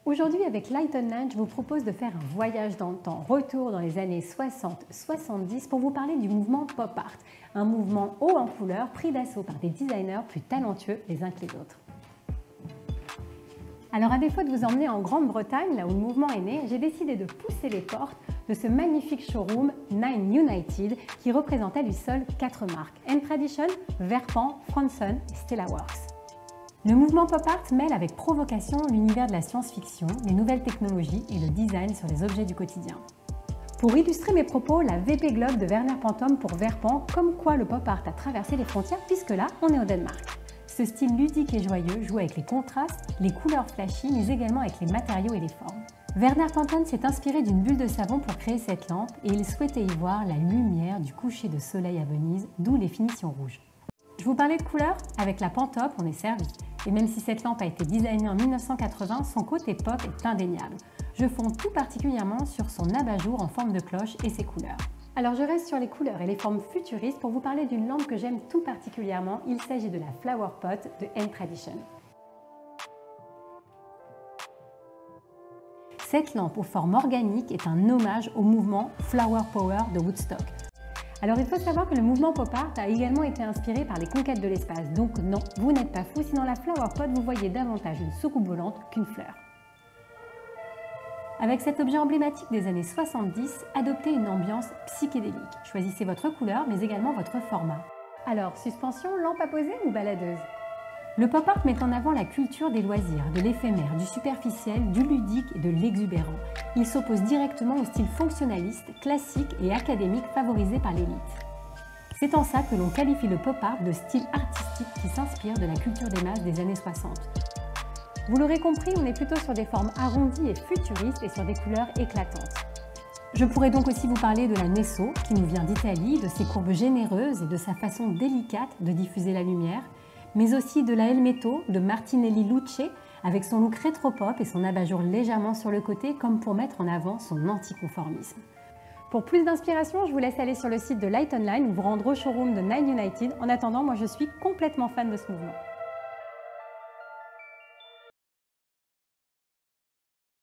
Aujourd'hui, avec Light Online, je vous propose de faire un voyage dans le temps, retour dans les années 60-70 pour vous parler du mouvement pop art, un mouvement haut en couleur pris d'assaut par des designers plus talentueux les uns que les autres. Alors à défaut de vous emmener en Grande-Bretagne, là où le mouvement est né, j'ai décidé de pousser les portes de ce magnifique showroom Nine United qui représente à lui seul 4 marques, N-Tradition, Verpan, Franson et Stella Works. Le mouvement pop art mêle avec provocation l'univers de la science-fiction, les nouvelles technologies et le design sur les objets du quotidien. Pour illustrer mes propos, la VP Globe de Werner Pantome pour Verpan, comme quoi le pop art a traversé les frontières puisque là, on est au Danemark. Ce style ludique et joyeux joue avec les contrastes, les couleurs flashy, mais également avec les matériaux et les formes. Werner Pantome s'est inspiré d'une bulle de savon pour créer cette lampe et il souhaitait y voir la lumière du coucher de soleil à Venise, d'où les finitions rouges. Je vous parlais de couleurs, avec la Pantome, on est servi. Et même si cette lampe a été designée en 1980, son côté pop est indéniable. Je fonds tout particulièrement sur son abat-jour en forme de cloche et ses couleurs. Alors je reste sur les couleurs et les formes futuristes pour vous parler d'une lampe que j'aime tout particulièrement. Il s'agit de la Flower Pot de N-Tradition. Cette lampe aux formes organiques est un hommage au mouvement Flower Power de Woodstock. Alors il faut savoir que le mouvement pop art a également été inspiré par les conquêtes de l'espace. Donc non, vous n'êtes pas fou si dans la Flower Pot vous voyez davantage une soucoupe volante qu'une fleur. Avec cet objet emblématique des années 70, adoptez une ambiance psychédélique. Choisissez votre couleur mais également votre format. Alors, suspension, lampe à poser ou baladeuse? Le pop art met en avant la culture des loisirs, de l'éphémère, du superficiel, du ludique et de l'exubérant. Il s'oppose directement au style fonctionnaliste, classique et académique favorisé par l'élite. C'est en ça que l'on qualifie le pop art de style artistique qui s'inspire de la culture des masses des années 60. Vous l'aurez compris, on est plutôt sur des formes arrondies et futuristes et sur des couleurs éclatantes. Je pourrais donc aussi vous parler de la Nesso, qui nous vient d'Italie, de ses courbes généreuses et de sa façon délicate de diffuser la lumière, mais aussi de la Elmetto de Martinelli Luce, avec son look rétro-pop et son abat-jour légèrement sur le côté, comme pour mettre en avant son anticonformisme. Pour plus d'inspiration, je vous laisse aller sur le site de Light Online ou vous rendre au showroom de Nine United. En attendant, moi je suis complètement fan de ce mouvement.